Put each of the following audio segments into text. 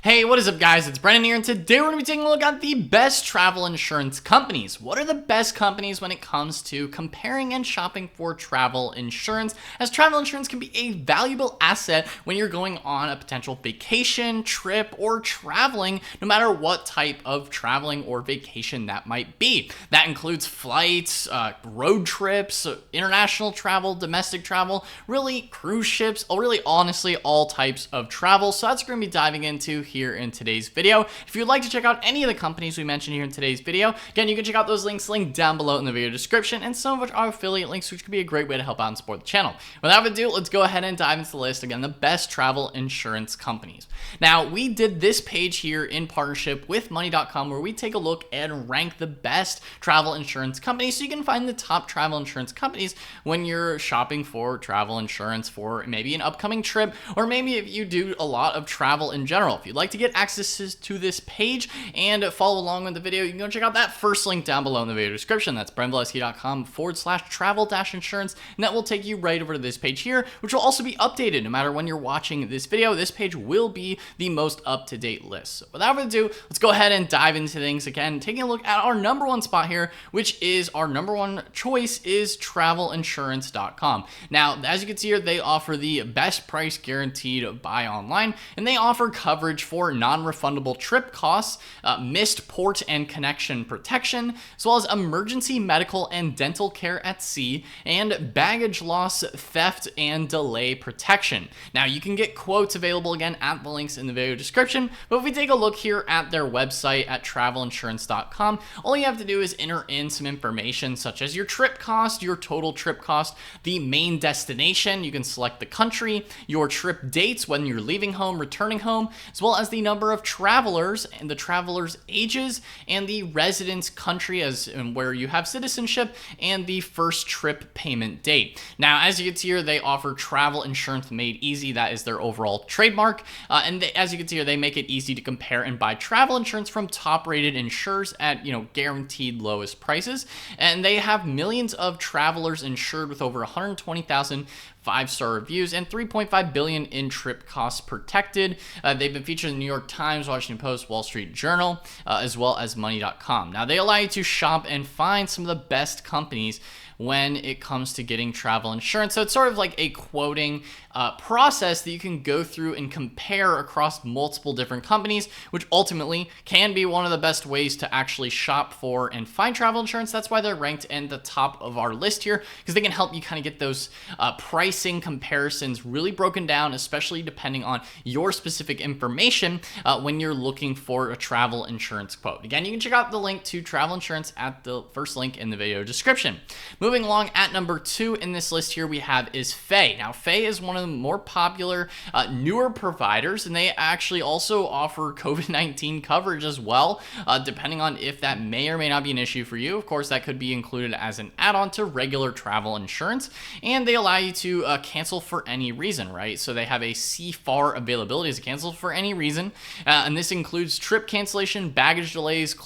Hey, what is up guys? It's Brennan here, and today we're going to be taking a look at the best travel insurance companies. What are the best companies when it comes to comparing and shopping for travel insurance, as travel insurance can be a valuable asset when you're going on a potential vacation, trip, or traveling, no matter what type of traveling or vacation that might be. That includes flights, road trips, international travel, domestic travel, really cruise ships, really honestly all types of travel. So that's what we're going to be diving into here in today's video. If you'd like to check out any of the companies we mentioned here in today's video, again, you can check out those links linked down below in the video description, and some of which are affiliate links, which could be a great way to help out and support the channel. Without further ado, let's go ahead and dive into the list. Again, the best travel insurance companies. Now, we did this page here in partnership with money.com, where we take a look and rank the best travel insurance companies, so you can find the top travel insurance companies when you're shopping for travel insurance for maybe an upcoming trip, or maybe if you do a lot of travel in general. If you'd like to get access to this page and follow along with the video, you can go check out that first link down below in the video description. That's brenvaleski.com/travel-insurance, and that will take you right over to this page here, which will also be updated no matter when you're watching this video. This page will be the most up-to-date list. So without further ado, let's go ahead and dive into things. Again, taking a look at our number one spot here, which is our number one choice, is travelinsurance.com. Now, as you can see here, they offer the best price guaranteed buy online, and they offer coverage for non-refundable trip costs, missed port and connection protection, as well as emergency medical and dental care at sea, and baggage loss, theft, and delay protection. Now, you can get quotes available again at the links in the video description, but if we take a look here at their website at travelinsurance.com, all you have to do is enter in some information such as your trip cost, your total trip cost, the main destination, you can select the country, your trip dates, when you're leaving home, returning home, as well as the number of travelers and the travelers' ages, and the residence country as where you have citizenship, and the first trip payment date. Now, as you can see here, they offer travel insurance made easy. That is their overall trademark. As you can see here, they make it easy to compare and buy travel insurance from top-rated insurers at, guaranteed lowest prices. And they have millions of travelers insured with over 120,000 5-star reviews and $3.5 billion in trip costs protected. They've been featured in the New York Times, Washington Post, Wall Street Journal, as well as money.com. Now, they allow you to shop and find some of the best companies when it comes to getting travel insurance. So it's sort of like a quoting process that you can go through and compare across multiple different companies, which ultimately can be one of the best ways to actually shop for and find travel insurance. That's why they're ranked in the top of our list here, because they can help you kind of get those pricing comparisons really broken down, especially depending on your specific information when you're looking for a travel insurance quote. Again, you can check out the link to travel insurance at the first link in the video description. Moving along, at number 2 in this list here we have is Faye. Now, Faye is one of the more popular, newer providers, and they actually also offer COVID-19 coverage as well, depending on if that may or may not be an issue for you. Of course, that could be included as an add-on to regular travel insurance, and they allow you to cancel for any reason, right? So they have a CFAR availability to cancel for any reason, and this includes trip cancellation, baggage delays,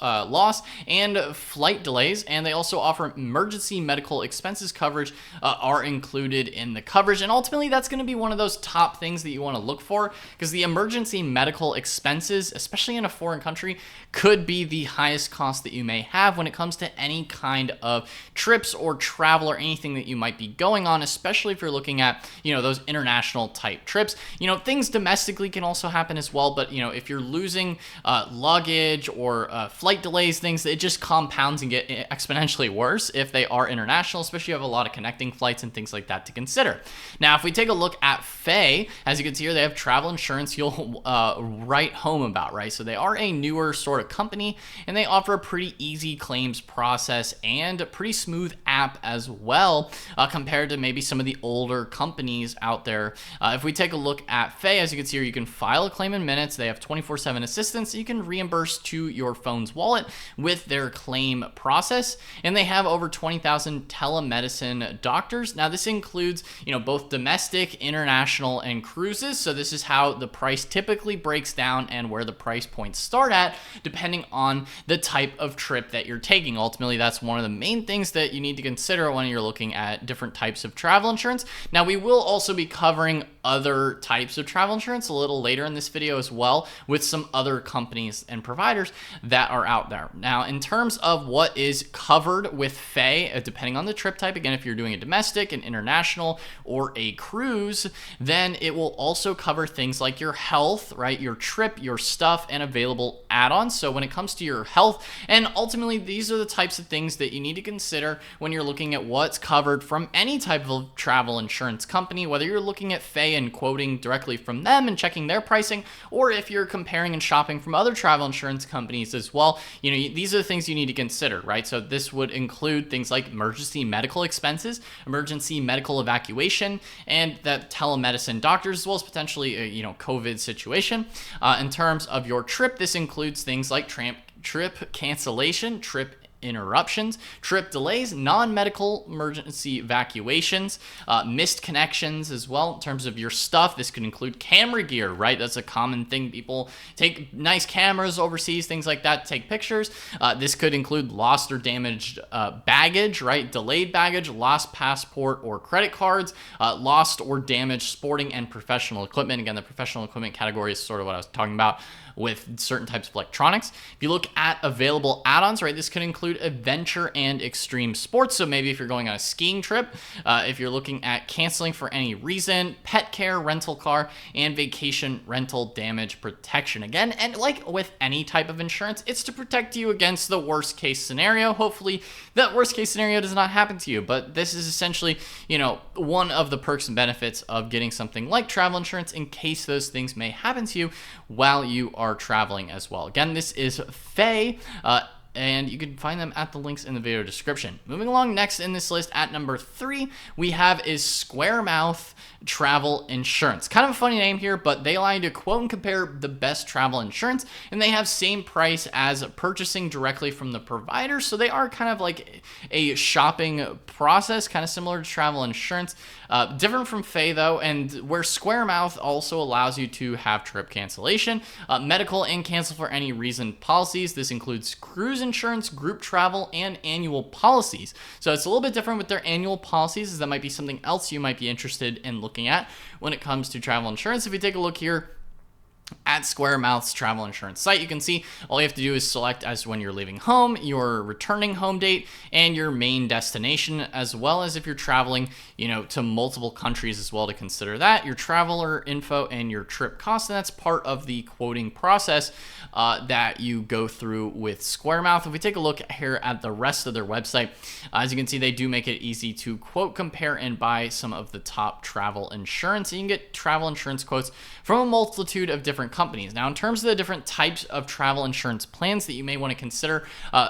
loss, and flight delays, and they also offer emergency medical expenses coverage are included in the coverage. And ultimately, that's going to be one of those top things that you want to look for, because the emergency medical expenses, especially in a foreign country, could be the highest cost that you may have when it comes to any kind of trips or travel or anything that you might be going on, especially if you're looking at, those international type trips. Things domestically can also happen as well, but, if you're losing luggage or flight delays, things, it just compounds and get exponentially worse if they are international, especially if you have a lot of connecting flights and things like that to consider. Now, if we take a look at Faye, as you can see here, they have travel insurance you'll write home about, right? So they are a newer sort of company, and they offer a pretty easy claims process and a pretty smooth app as well, compared to maybe some of the older companies out there. If we take a look at Faye, as you can see here, you can file a claim in minutes. They have 24/7 assistance. You can reimburse to your phone's wallet with their claim process, and they have over 20,000 telemedicine doctors. Now, this includes, both domestic, international, and cruises. So this is how the price typically breaks down and where the price points start at, depending on the type of trip that you're taking. Ultimately, that's one of the main things that you need to consider when you're looking at different types of travel insurance. Now, we will also be covering other types of travel insurance a little later in this video as well, with some other companies and providers that are out there. Now, in terms of what is covered with Faye, depending on the trip type, again, if you're doing a domestic, an international, or a cruise, then it will also cover things like your health, right? Your trip, your stuff, and available add-ons. So when it comes to your health, and ultimately these are the types of things that you need to consider when you're looking at what's covered from any type of travel insurance company, whether you're looking at Faye and quoting directly from them and checking their pricing, or if you're comparing and shopping from other travel insurance companies as well. These are the things you need to consider, right? So this would include things like emergency medical expenses, emergency medical evacuation, and that telemedicine doctors, as well as potentially a COVID situation. In terms of your trip, this includes things like trip cancellation, trip interruptions, trip delays, non-medical emergency evacuations, missed connections as well. In terms of your stuff, this could include camera gear, right? That's a common thing. People take nice cameras overseas, things like that, to take pictures. This could include lost or damaged baggage, right? Delayed baggage, lost passport or credit cards, lost or damaged sporting and professional equipment. Again, the professional equipment category is sort of what I was talking about with certain types of electronics. If you look at available add-ons, right, this could include adventure and extreme sports. So maybe if you're going on a skiing trip, if you're looking at canceling for any reason, pet care, rental car, and vacation rental damage protection. Again, and like with any type of insurance, it's to protect you against the worst case scenario. Hopefully that worst case scenario does not happen to you, but this is essentially, one of the perks and benefits of getting something like travel insurance in case those things may happen to you while you are traveling as well. Again, this is Faye, and you can find them at the links in the video description. Moving along, next in this list at number 3, we have is Squaremouth Travel Insurance. Kind of a funny name here, but they allow you to quote and compare the best travel insurance, and they have same price as purchasing directly from the provider. So they are kind of like a shopping process, kind of similar to travel insurance. Different from Faye though, and where Squaremouth also allows you to have trip cancellation, medical and cancel for any reason policies. This includes cruise insurance, group travel, and annual policies. So it's a little bit different with their annual policies, as that might be something else you might be interested in looking at when it comes to travel insurance. If you take a look here at Squaremouth's travel insurance site, you can see all you have to do is select as when you're leaving home, your returning home date, and your main destination, as well as if you're traveling, to multiple countries as well, to consider that, your traveler info, and your trip cost. And that's part of the quoting process that you go through with Squaremouth. If we take a look here at the rest of their website, as you can see, they do make it easy to quote, compare, and buy some of the top travel insurance. You can get travel insurance quotes from a multitude of different companies. Now, in terms of the different types of travel insurance plans that you may want to consider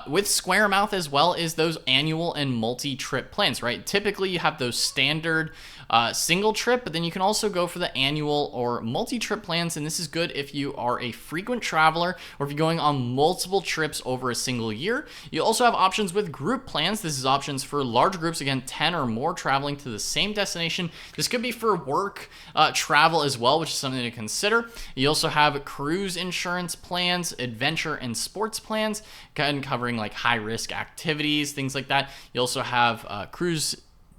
with Squaremouth, as well as those annual and multi-trip plans, right? Typically, you have those standard single trip, but then you can also go for the annual or multi-trip plans, and this is good if you are a frequent traveler or if you're going on multiple trips over a single year. You also have options with group plans. This is options for large groups, again, 10 or more traveling to the same destination. This could be for work travel as well, which is something to consider. You also have cruise insurance plans, adventure and sports plans, covering like high risk activities, things like that. You also have cruise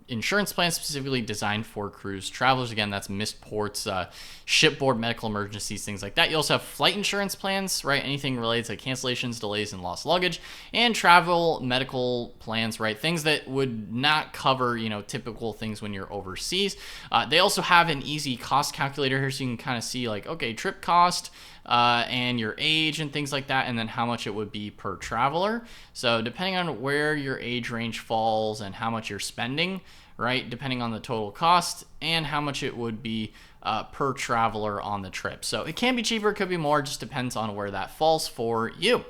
insurance plans specifically designed for cruise travelers. Again, that's missed ports, shipboard medical emergencies, things like that. You also have flight insurance plans, right? Anything related to cancellations, delays, and lost luggage, and travel medical plans, right? Things that would not cover, typical things when you're overseas. They also have an easy cost calculator here, so you can kind of see like, okay, trip cost, and your age and things like that, and then how much it would be per traveler. So depending on where your age range falls and how much you're spending, right, depending on the total cost and how much it would be per traveler on the trip. So it can be cheaper, it could be more, just depends on where that falls for you.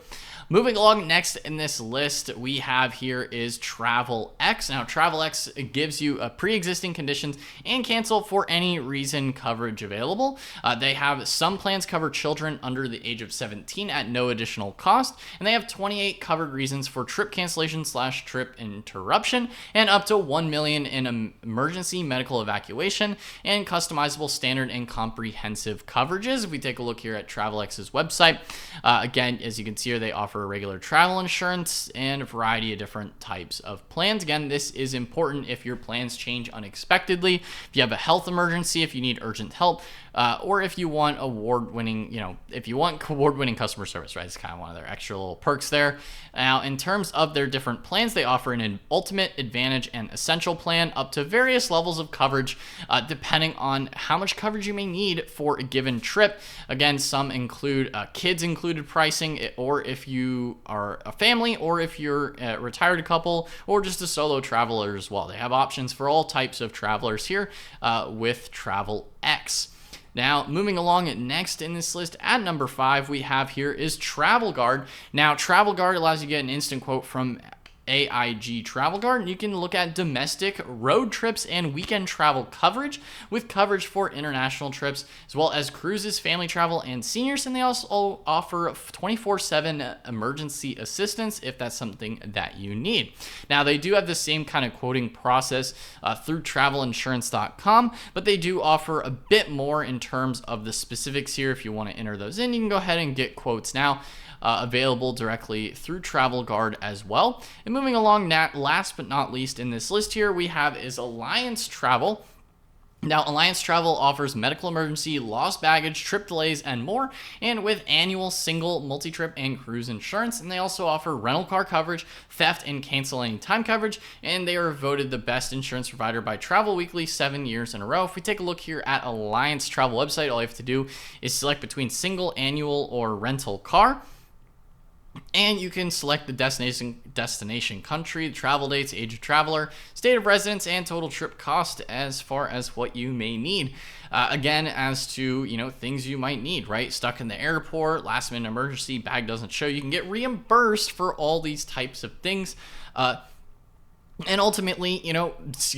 Moving along, next in this list we have here is Travelex. Now, Travelex gives you a pre-existing conditions and cancel for any reason coverage available. They have some plans cover children under the age of 17 at no additional cost, and they have 28 covered reasons for trip cancellation / trip interruption, and up to $1 million in emergency medical evacuation, and customizable standard and comprehensive coverages. If we take a look here at Travelex's website, again, as you can see here, they offer offer regular travel insurance and a variety of different types of plans. Again, this is important if your plans change unexpectedly, if you have a health emergency, if you need urgent help, or if you want award-winning, if you want award-winning customer service, right? It's kind of one of their extra little perks there. Now, in terms of their different plans, they offer an Ultimate, Advantage, and Essential plan up to various levels of coverage, depending on how much coverage you may need for a given trip. Again, some include kids included pricing, or if you are a family, or if you're a retired couple, or just a solo traveler as well. They have options for all types of travelers here with Travelex. Now, moving along, next in this list at number 5 we have here is Travel Guard. Now, Travel Guard allows you to get an instant quote from AIG Travel Guard, and you can look at domestic, road trips, and weekend travel coverage, with coverage for international trips, as well as cruises, family travel, and seniors. And they also offer 24/7 emergency assistance if that's something that you need. Now, they do have the same kind of quoting process through travelinsurance.com, but they do offer a bit more in terms of the specifics here. If you want to enter those in, you can go ahead and get quotes now. Available directly through Travel Guard as well. And moving along, last but not least in this list here, we have is Allianz Travel. Now, Allianz Travel offers medical emergency, lost baggage, trip delays, and more, and with annual single, multi-trip, and cruise insurance. And they also offer rental car coverage, theft, and cancel anytime coverage, and they are voted the best insurance provider by Travel Weekly 7 years in a row. If we take a look here at Allianz Travel website, all you have to do is select between single, annual, or rental car. And you can select the destination country, the travel dates, age of traveler, state of residence, and total trip cost as far as what you may need. Again, as to, things you might need, right? Stuck in the airport, last minute emergency, bag doesn't show, you can get reimbursed for all these types of things. And ultimately, you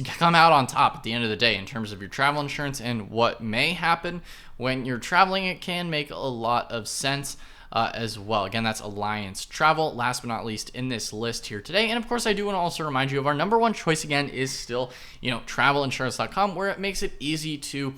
come out on top at the end of the day in terms of your travel insurance and what may happen when you're traveling. It can make a lot of sense. As well. Again, that's Allianz Travel, last but not least in this list here today. And of course, I do want to also remind you of our number one choice again is still, travelinsurance.com, where it makes it easy to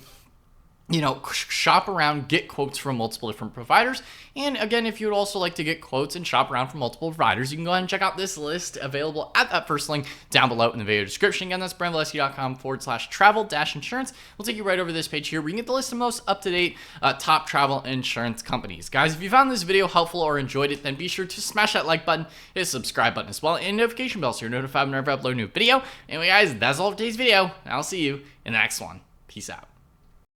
shop around, get quotes from multiple different providers. And again, if you would also like to get quotes and shop around from multiple providers, you can go ahead and check out this list available at that first link down below in the video description. Again, that's brandvalesky.com/travel-insurance. We'll take you right over this page here. We can get the list of most up-to-date top travel insurance companies. Guys, if you found this video helpful or enjoyed it, then be sure to smash that like button, hit the subscribe button as well, and notification bell so you're notified whenever I upload a new video. Anyway, guys, that's all for today's video, and I'll see you in the next one. Peace out.